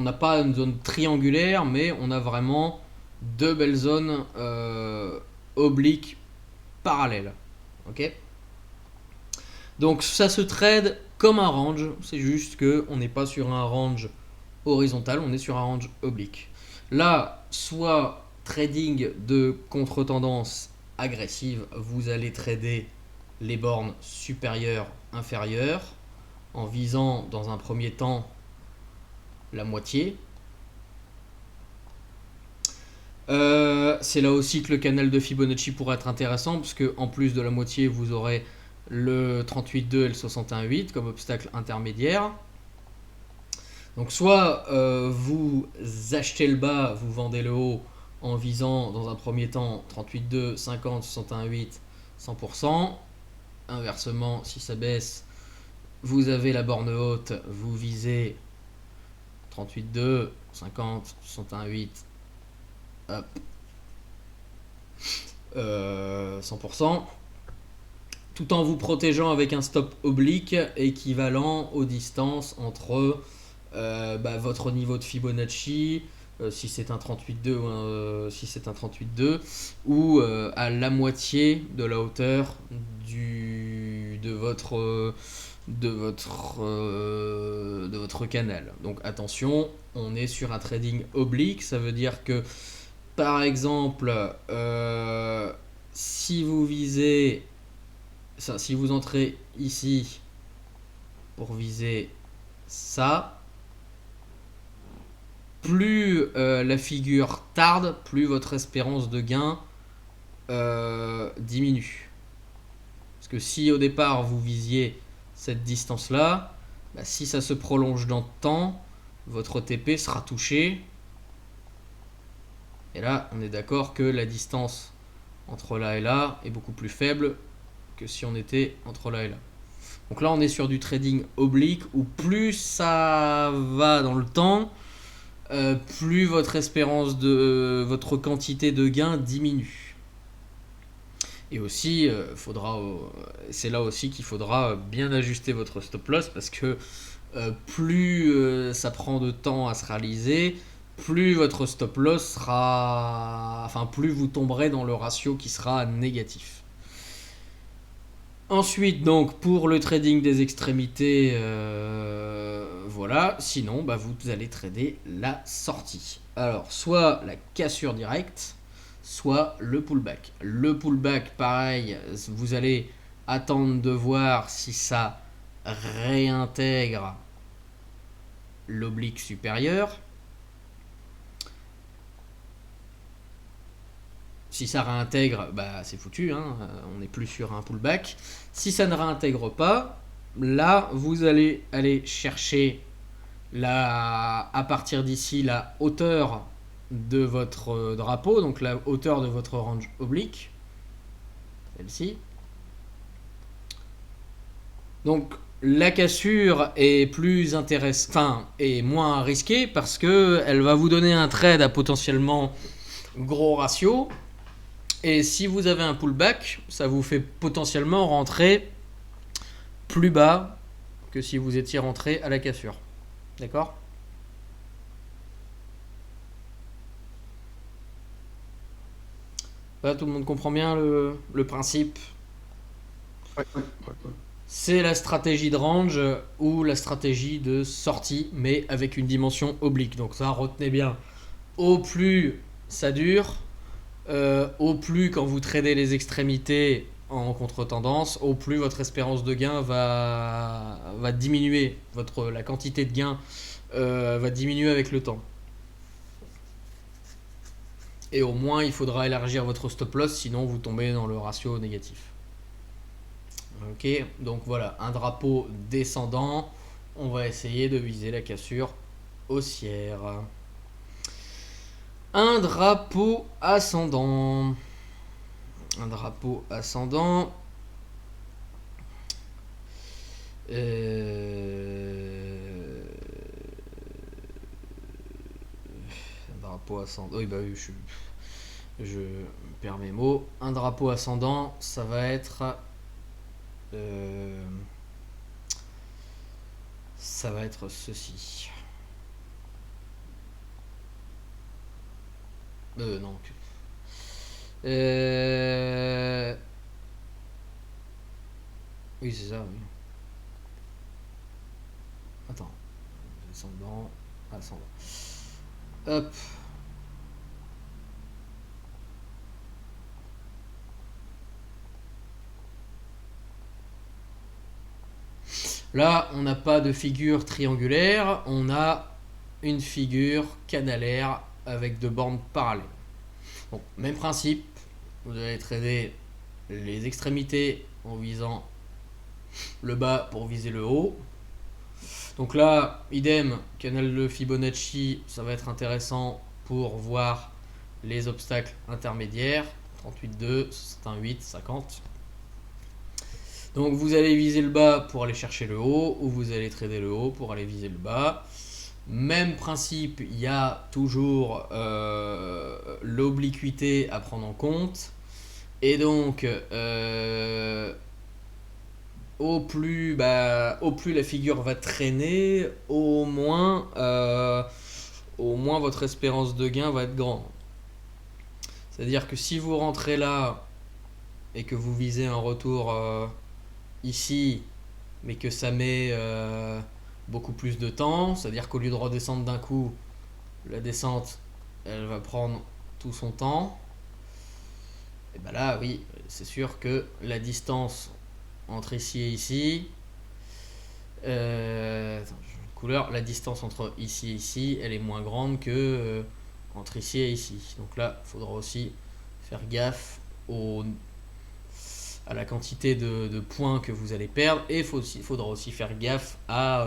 n'a pas une zone triangulaire, mais on a vraiment deux belles zones obliques parallèles. Ok. Donc ça se trade comme un range, c'est juste que on n'est pas sur un range horizontal, on est sur un range oblique. Là, soit trading de contre-tendance agressive, vous allez trader les bornes supérieures, inférieures, en visant dans un premier temps la moitié. C'est là aussi que le canal de Fibonacci pourrait être intéressant, puisque en plus de la moitié, vous aurez le 38,2 et le 61,8 comme obstacle intermédiaire. Donc soit vous achetez le bas, vous vendez le haut en visant dans un premier temps 38,2, 50, 61,8, 100%. Inversement, si ça baisse, vous avez la borne haute, vous visez 38,2, 50, 61,8, hop, 100%, tout en vous protégeant avec un stop oblique équivalent aux distances entre votre niveau de Fibonacci, si c'est un 38,2 si c'est un 38,2 ou à la moitié de la hauteur de votre canal. Donc attention, on est sur un trading oblique, ça veut dire que par exemple si vous entrez ici pour viser ça, plus la figure tarde, plus votre espérance de gain diminue. Parce que si au départ vous visiez cette distance-là, si ça se prolonge dans le temps, votre TP sera touché. Et là, on est d'accord que la distance entre là et là est beaucoup plus faible que si on était entre là et là. Donc là, on est sur du trading oblique où plus ça va dans le temps, plus votre espérance votre quantité de gain diminue. Et aussi, c'est là aussi qu'il faudra bien ajuster votre stop loss parce que plus ça prend de temps à se réaliser, plus votre stop loss plus vous tomberez dans le ratio qui sera négatif. Ensuite, donc, pour le trading des extrémités, voilà. Sinon, vous allez trader la sortie. Alors, soit la cassure directe, soit le pullback. Le pullback, pareil, vous allez attendre de voir si ça réintègre l'oblique supérieur. Si ça réintègre, c'est foutu, hein, on n'est plus sur un pullback. Si ça ne réintègre pas, là, vous allez aller chercher à partir d'ici la hauteur de votre drapeau, donc la hauteur de votre range oblique, celle-ci. Donc la cassure est plus intéressante, et moins risquée parce que elle va vous donner un trade à potentiellement gros ratio. Et si vous avez un pullback, ça vous fait potentiellement rentrer plus bas que si vous étiez rentré à la cassure. D'accord ? Là, tout le monde comprend bien le principe. Ouais. C'est la stratégie de range ou la stratégie de sortie, mais avec une dimension oblique. Donc ça, retenez bien. Au plus ça dure, au plus quand vous tradez les extrémités en contre-tendance, au plus votre espérance de gain va diminuer, la quantité de gain va diminuer avec le temps. Et au moins il faudra élargir votre stop loss, sinon vous tombez dans le ratio négatif. Ok, donc voilà, un drapeau descendant, on va essayer de viser la cassure haussière. Un drapeau ascendant. Un drapeau ascendant. Un drapeau ascendant. Oui, je perds mes mots. Un drapeau ascendant, ça va être. Ça va être ceci. Non. Oui, c'est ça, oui. Attends. Descendant. Ascendant. Hop. Là, on n'a pas de figure triangulaire, on a une figure canalaire avec deux bornes parallèles. Donc, même principe, vous allez trader les extrémités en visant le bas pour viser le haut. Donc là, idem, canal de Fibonacci, ça va être intéressant pour voir les obstacles intermédiaires. 38,2, c'est un 8, 50. Donc vous allez viser le bas pour aller chercher le haut, ou vous allez trader le haut pour aller viser le bas. Même principe, il y a toujours l'obliquité à prendre en compte. Et donc, au plus la figure va traîner, au moins votre espérance de gain va être grande. C'est-à-dire que si vous rentrez là et que vous visez un retour ici, mais que ça met beaucoup plus de temps, c'est-à-dire qu'au lieu de redescendre d'un coup, la descente, elle va prendre tout son temps, et bien là, oui, c'est sûr que la distance entre ici et ici, la distance entre ici et ici, elle est moins grande que entre ici et ici. Donc là, il faudra aussi faire gaffe à la quantité de points que vous allez perdre, et il faudra aussi faire gaffe à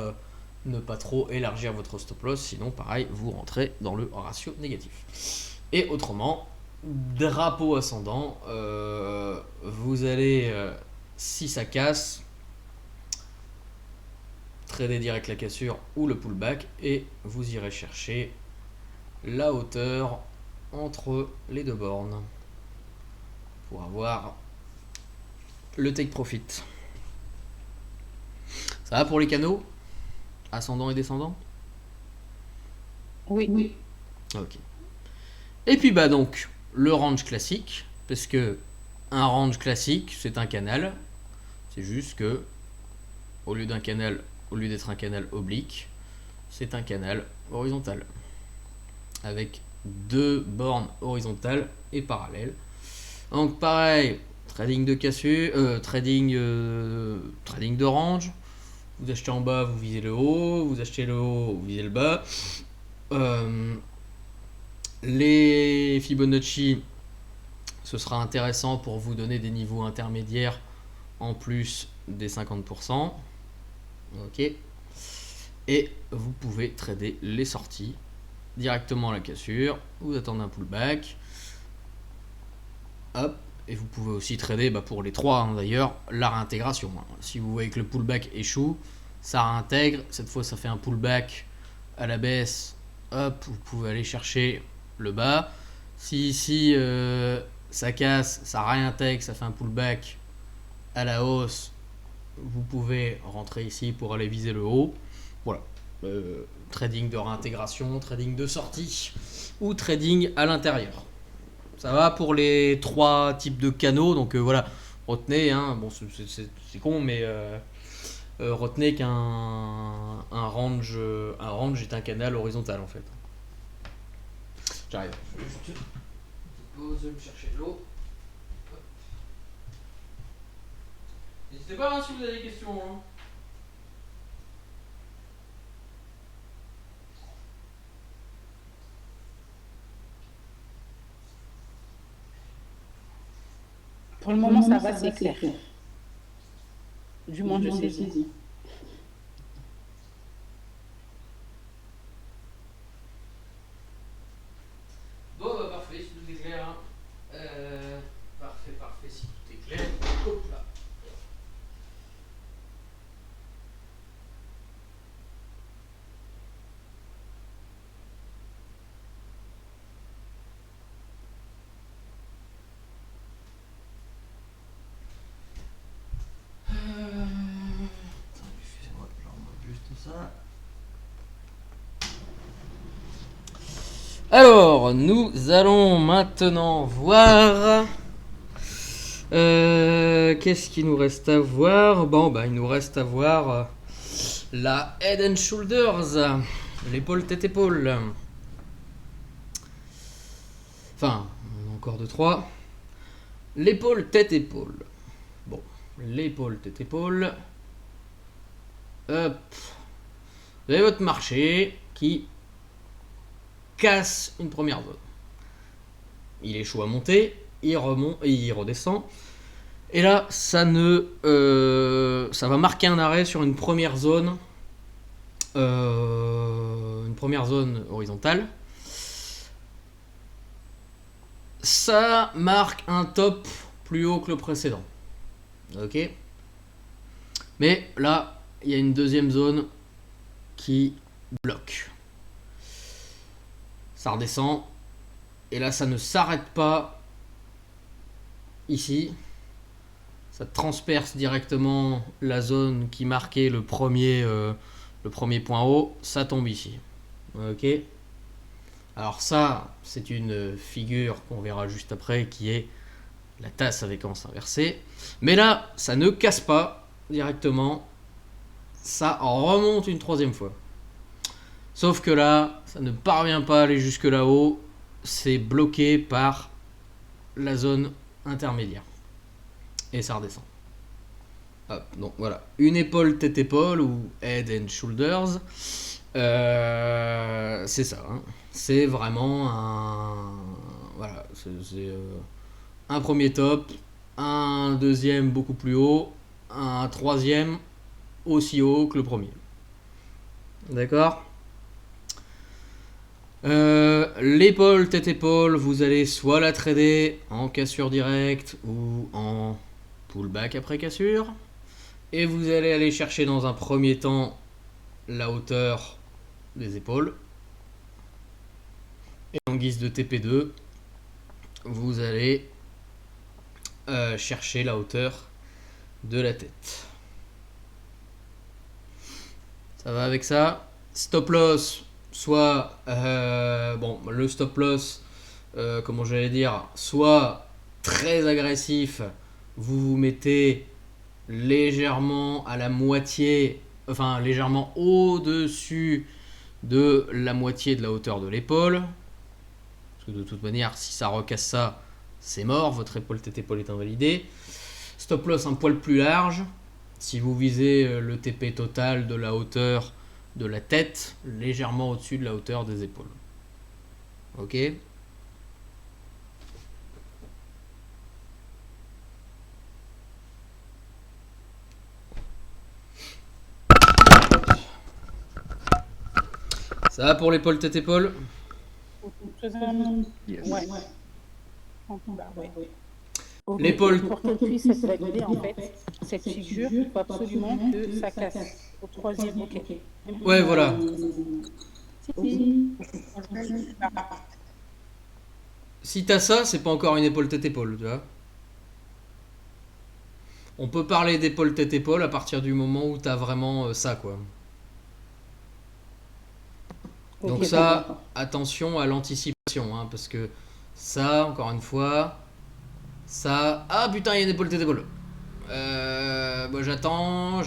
ne pas trop élargir votre stop loss, sinon pareil, vous rentrez dans le ratio négatif. Et autrement, drapeau ascendant, vous allez, si ça casse, trader direct la cassure ou le pullback, et vous irez chercher la hauteur entre les deux bornes pour avoir le take profit. Ça va pour les canaux ascendant et descendant? Oui. Ok. Et puis bah donc le range classique, parce que un range classique c'est un canal, c'est juste que au lieu d'être un canal oblique, c'est un canal horizontal avec deux bornes horizontales et parallèles. Donc pareil, trading de cassure, trading de range. Vous achetez en bas, vous visez le haut. Vous achetez le haut, vous visez le bas. Les Fibonacci, ce sera intéressant pour vous donner des niveaux intermédiaires en plus des 50%. Ok. Et vous pouvez trader les sorties directement à la cassure. Vous attendez un pullback. Hop. Et vous pouvez aussi trader pour les trois d'ailleurs, la réintégration. Si vous voyez que le pullback échoue, ça réintègre. Cette fois, ça fait un pullback à la baisse. Hop, vous pouvez aller chercher le bas. Si ici ça casse, ça réintègre, ça fait un pullback à la hausse, vous pouvez rentrer ici pour aller viser le haut. Voilà. Trading de réintégration, trading de sortie ou trading à l'intérieur. Ça va pour les trois types de canaux, donc voilà, retenez, bon c'est con, mais retenez qu'un range est un canal horizontal en fait. J'arrive. Je vais juste pause, me chercher de l'eau. N'hésitez pas si vous avez des questions. Pour le moment, ça va, c'est clair. Du moins, je saisis. Bon, parfait, si tout est clair. Parfait, si tout est clair. Hop là. Excusez-moi, je remonte juste ça. Alors, nous allons maintenant voir. Qu'est-ce qu'il nous reste à voir? Bon, il nous reste à voir la Head and Shoulders, l'épaule tête-épaule. Enfin, encore 2-3. L'épaule tête-épaule. Bon, l'épaule tête-épaule. Hop. Vous avez votre marché qui casse une première zone. Il échoue à monter, il remonte et il redescend. Et là, ça va marquer un arrêt sur une première zone une première zone horizontale. Ça marque un top plus haut que le précédent. Ok. Mais là, il y a une deuxième zone qui bloque. Ça redescend. Et là, ça ne s'arrête pas ici. Ça transperce directement la zone qui marquait le premier point haut. Ça tombe ici. Ok. Alors ça, c'est une figure qu'on verra juste après qui est la tasse avec anse inversée. Mais là, ça ne casse pas directement. Ça remonte une troisième fois. Sauf que là, ça ne parvient pas à aller jusque là-haut. C'est bloqué par la zone intermédiaire. Et ça redescend. Hop, donc voilà. Une épaule, tête-épaule ou head and shoulders. C'est ça. Hein. C'est vraiment un... Voilà. C'est un premier top. Un deuxième beaucoup plus haut. Un troisième aussi haut que le premier. D'accord ? L'épaule, tête-épaule, vous allez soit la trader en cassure directe ou en pullback après cassure. Et vous allez aller chercher dans un premier temps la hauteur des épaules. Et en guise de TP2, vous allez chercher la hauteur de la tête. Ça va avec ça. Stop loss. Soit, le stop loss, comment j'allais dire, soit très agressif, vous vous mettez légèrement à la moitié, enfin légèrement au-dessus de la moitié de la hauteur de l'épaule. Parce que de toute manière, si ça recasse ça, c'est mort, votre épaule tête épaule est invalidée. Stop loss un poil plus large, si vous visez le TP total de la hauteur de la tête, légèrement au-dessus de la hauteur des épaules. Ok ? Ça va pour l'épaule, tête-épaule ? Yes. Ouais. Okay. L'épaule. Pour qu'elle puisse être validée, en fait, cette figure, il faut absolument que ça casse au troisième. Ok. Ouais, voilà. Si t'as ça, c'est pas encore une épaule tête-épaule, tu vois. On peut parler d'épaule tête-épaule à partir du moment où t'as vraiment ça, quoi. Donc ça, attention à l'anticipation, hein, parce que ça, encore une fois, ça... Ah putain, il y a une épaule tête-épaule. J'attends.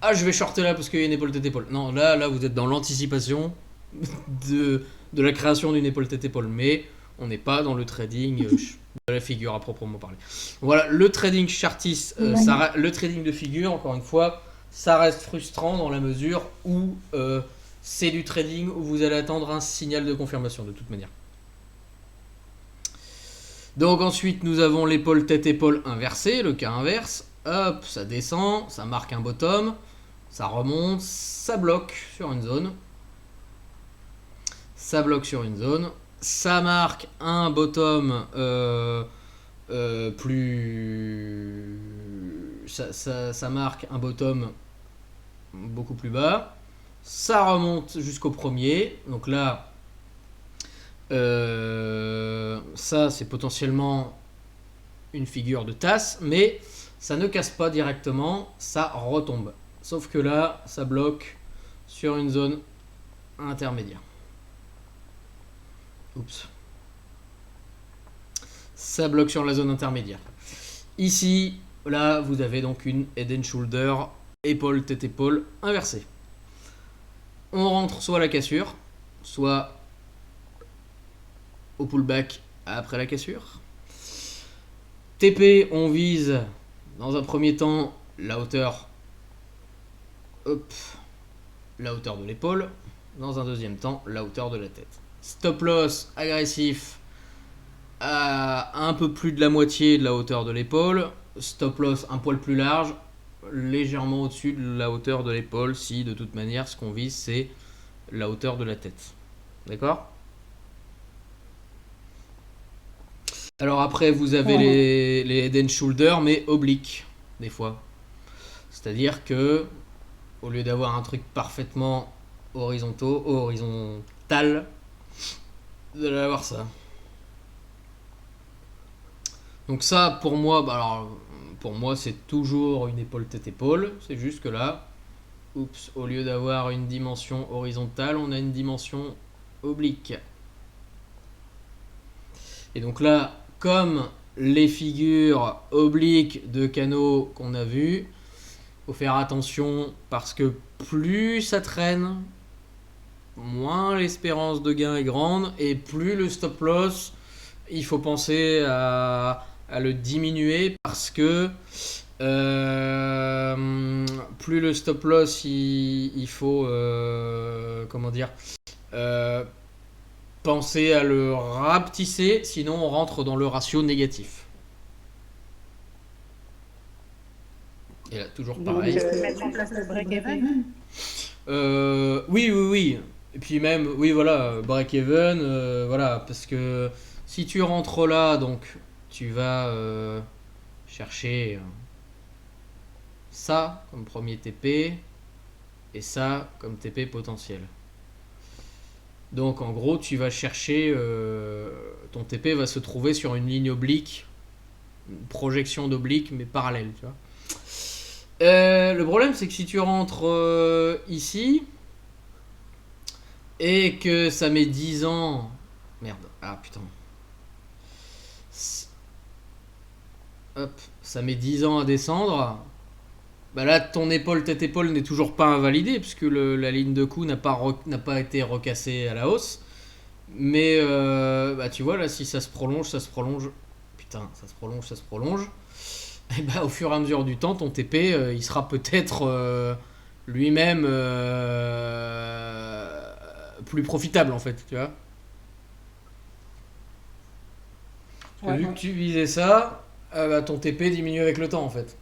Ah, je vais shorter là parce qu'il y a une épaule tête-épaule. Non, là, vous êtes dans l'anticipation de la création d'une épaule tête-épaule, mais on n'est pas dans le trading de la figure à proprement parler. Voilà, le trading chartiste, le trading de figure, encore une fois, ça reste frustrant dans la mesure où c'est du trading où vous allez attendre un signal de confirmation de toute manière. Donc ensuite nous avons l'épaule tête-épaule inversée, le cas inverse. Hop, ça descend, ça marque un bottom, ça remonte, ça bloque sur une zone. Ça bloque sur une zone. Ça marque un bottom plus... Ça marque un bottom beaucoup plus bas. Ça remonte jusqu'au premier. Donc là... ça c'est potentiellement une figure de tasse, mais ça ne casse pas directement, ça retombe. Sauf que là, ça bloque sur une zone intermédiaire. Oups. Ça bloque sur la zone intermédiaire. Ici, là, vous avez donc une head and shoulder, épaule, tête, épaule, inversée. On rentre soit à la cassure, soit au pullback après la cassure. TP, on vise dans un premier temps la hauteur, la hauteur de l'épaule. Dans un deuxième temps, la hauteur de la tête. Stop loss agressif à un peu plus de la moitié de la hauteur de l'épaule. Stop loss un poil plus large. légèrement au-dessus de la hauteur de l'épaule si de toute manière ce qu'on vise c'est la hauteur de la tête. D'accord? Alors après vous avez les head and shoulder mais obliques des fois. C'est-à-dire que au lieu d'avoir un truc parfaitement horizontal, vous allez avoir ça. Donc ça pour moi, pour moi c'est toujours une épaule tête épaule, c'est juste que là, au lieu d'avoir une dimension horizontale, on a une dimension oblique. Et donc là, comme les figures obliques de canaux qu'on a vues, faut faire attention parce que plus ça traîne, moins l'espérance de gain est grande et plus le stop loss, il faut penser à le diminuer parce que plus le stop loss il faut penser à le rapetisser, sinon on rentre dans le ratio négatif. Et là toujours pareil. Mettre en place le break-even. Oui. Et puis même, oui voilà, break-even, voilà, parce que si tu rentres là, donc tu vas chercher ça comme premier TP et ça comme TP potentiel. Donc en gros, tu vas chercher, ton TP va se trouver sur une ligne oblique, une projection d'oblique mais parallèle, tu vois. Le problème c'est que si tu rentres ici et que ça met 10 ans... Merde, ah putain. Hop, ça met 10 ans à descendre. Bah là, ton épaule, tête épaule n'est toujours pas invalidée puisque la ligne de coup n'a pas été recassée à la hausse. Mais bah tu vois là, si ça se prolonge, putain, ça se prolonge. Et bah au fur et à mesure du temps, ton TP, il sera peut-être lui-même plus profitable en fait, tu vois. Ouais. Vu que tu visais ça, bah, ton TP diminue avec le temps en fait.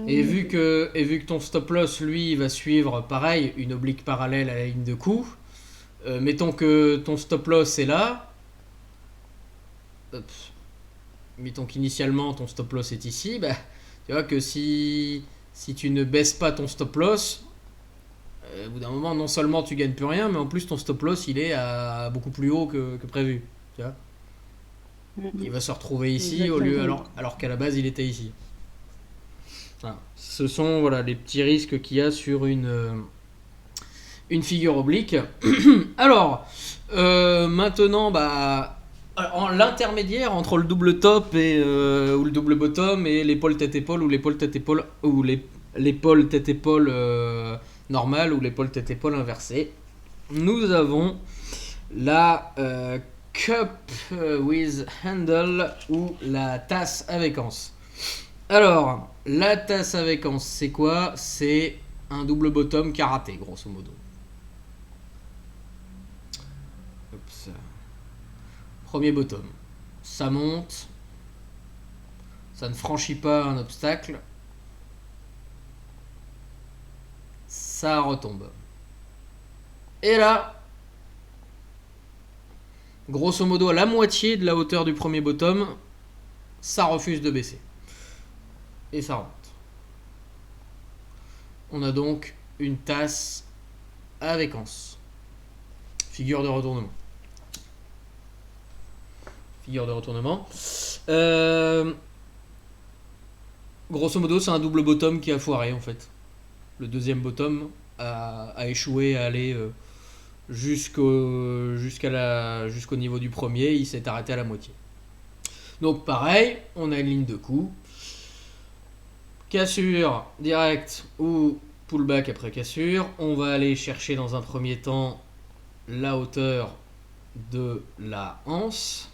Et vu que ton stop loss lui va suivre pareil une oblique parallèle à la ligne de coup, mettons que ton stop loss est là, mettons qu'initialement ton stop loss est ici, bah, tu vois que si tu ne baisses pas ton stop loss, au bout d'un moment non seulement tu gagnes plus rien, mais en plus ton stop loss il est à beaucoup plus haut que prévu, tu vois. Il va se retrouver ici au lieu alors qu'à la base il était ici. Voilà. Ce sont les petits risques qu'il y a sur une figure oblique. Alors, maintenant, l'intermédiaire entre le double top ou le double bottom et l'épaule tête épaule ou l'épaule tête épaule ou l'épaule tête épaule normale ou l'épaule tête épaule inversée, nous avons la cup with handle ou la tasse avec anse. Alors, la tasse avec anse, c'est quoi? C'est un double bottom karaté, grosso modo. Oups. Premier bottom. Ça monte. Ça ne franchit pas un obstacle. Ça retombe. Et là, grosso modo, à la moitié de la hauteur du premier bottom, ça refuse de baisser. Et ça rentre. On a donc une tasse avec anse. Figure de retournement. Grosso modo, c'est un double bottom qui a foiré en fait. Le deuxième bottom a échoué à aller jusqu'au niveau du premier. Il s'est arrêté à la moitié. Donc pareil, on a une ligne de coup. Cassure direct ou pullback après cassure. On va aller chercher dans un premier temps la hauteur de la anse.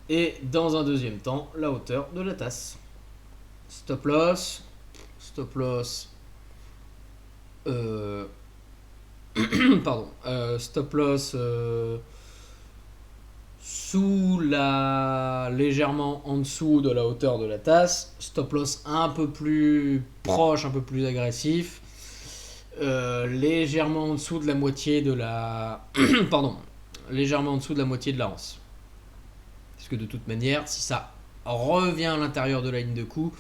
Et dans un deuxième temps, la hauteur de la tasse. Stop loss. Pardon. Stop loss légèrement en dessous de la hauteur de la tasse, stop loss un peu plus proche, un peu plus agressif, légèrement en dessous de la moitié de la pardon, légèrement en dessous de la moitié de la hanse. Parce que de toute manière, si ça revient à l'intérieur de la ligne de coup,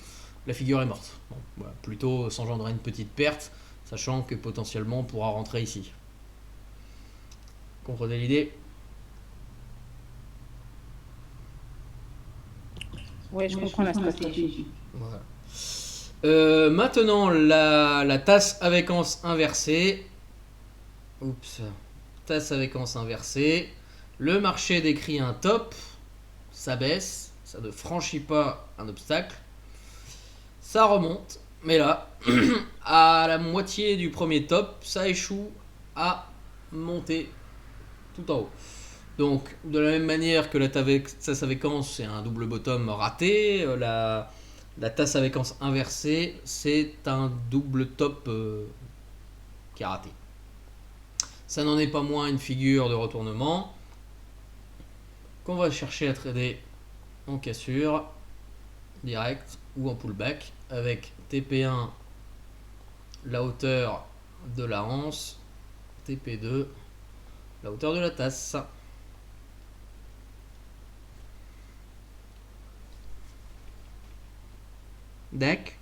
la figure est morte. Bon, voilà, plutôt s'engendrer une petite perte, sachant que potentiellement on pourra rentrer ici. Comprenez l'idée? Ouais, je comprends la stratégie. Voilà. Maintenant, la tasse avec anse inversée. Oups. Tasse avec anse inversée. Le marché décrit un top. Ça baisse. Ça ne franchit pas un obstacle. Ça remonte. Mais là, à la moitié du premier top, ça échoue à monter tout en haut. Donc, de la même manière que la tasse avec anse, c'est un double bottom raté, la tasse avec anse inversée, c'est un double top qui a raté. Ça n'en est pas moins une figure de retournement qu'on va chercher à trader en cassure, direct ou en pullback, avec TP1, la hauteur de la hanse, TP2, la hauteur de la tasse. D'accord.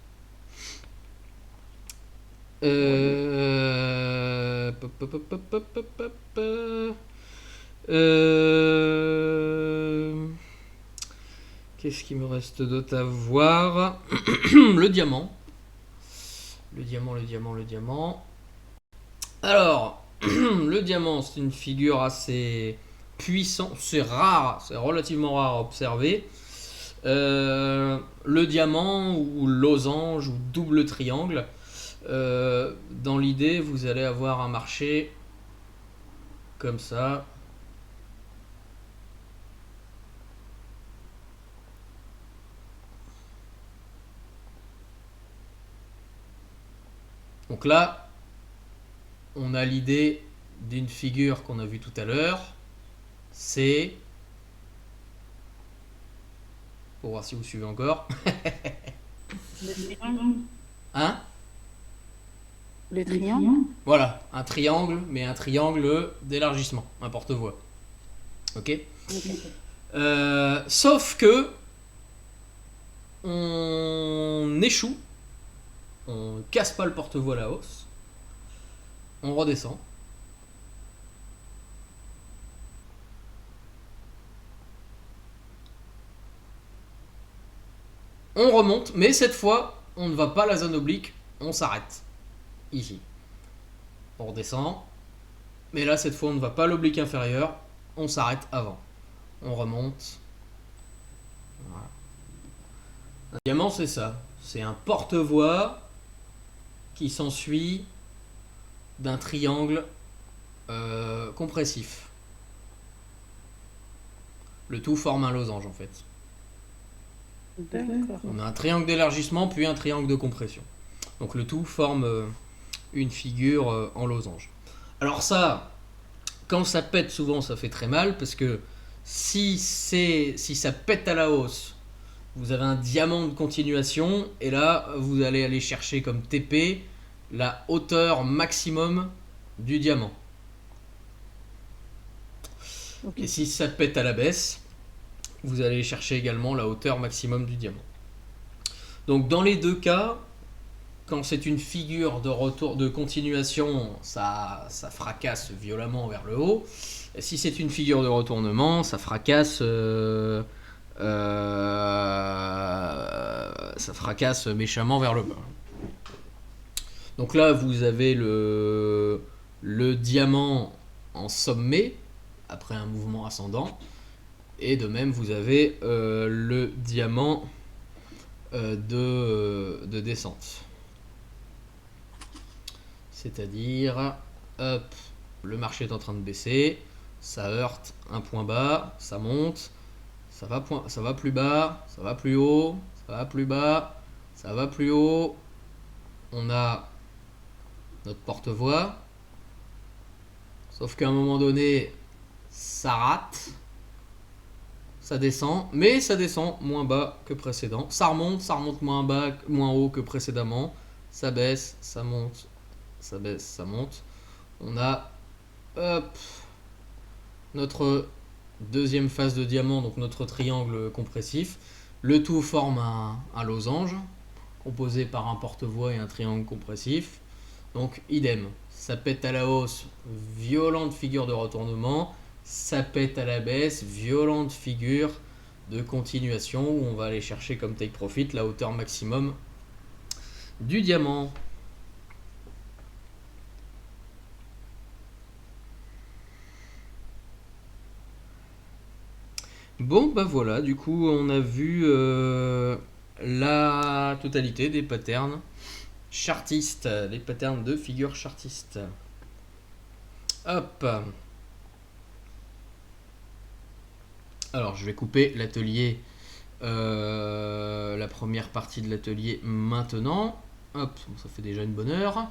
Qu'est-ce qu'il me reste d'autre à voir? Le diamant. Le diamant. Alors, le diamant, c'est une figure assez puissante. C'est rare, c'est relativement rare à observer. Le diamant ou losange ou double triangle. Dans l'idée, vous allez avoir un marché comme ça. Donc là, on a l'idée d'une figure qu'on a vue tout à l'heure. C'est... Pour voir si vous suivez encore. Hein? Le triangle? Voilà, un triangle, mais un triangle d'élargissement, un porte-voix. Ok? Sauf que on échoue, on casse pas le porte-voix à la hausse, on redescend. On remonte, mais cette fois, on ne va pas à la zone oblique, on s'arrête. Ici. On redescend. Mais là, cette fois, on ne va pas à l'oblique inférieur, on s'arrête avant. On remonte. Voilà. Un diamant, c'est ça. C'est un porte-voix qui s'ensuit d'un triangle compressif. Le tout forme un losange, en fait. D'accord. On a un triangle d'élargissement, puis un triangle de compression. Donc le tout forme une figure en losange. Alors ça, quand ça pète, souvent ça fait très mal, parce que si ça pète à la hausse, vous avez un diamant de continuation, et là, vous allez aller chercher comme TP la hauteur maximum du diamant. Okay. Et si ça pète à la baisse, vous allez chercher également la hauteur maximum du diamant. Donc dans les deux cas, quand c'est une figure de retour de continuation, ça fracasse violemment vers le haut. Et si c'est une figure de retournement, ça fracasse méchamment vers le bas. Donc là, vous avez le diamant en sommet après un mouvement ascendant. Et de même, vous avez le diamant de descente. C'est-à-dire, hop, le marché est en train de baisser, ça heurte un point bas, ça monte, ça va plus bas, ça va plus haut, ça va plus bas, ça va plus haut. On a notre Ça descend, mais ça descend moins bas que précédent. Ça remonte moins bas, moins haut que précédemment. Ça baisse, ça monte, ça baisse, ça monte. On a hop, notre deuxième phase de diamant, donc notre triangle compressif. Le tout forme un losange composé par un porte-voie et un triangle compressif. Donc idem, ça pète à la hausse, violente figure de retournement. Ça pète à la baisse, violente figure de continuation où on va aller chercher comme take profit la hauteur maximum du diamant. Bon bah voilà, du coup on a vu la totalité des patterns chartistes, les patterns de figures chartistes. Hop. Alors je vais couper l'atelier, la première partie de l'atelier maintenant. Hop, ça fait déjà une bonne heure.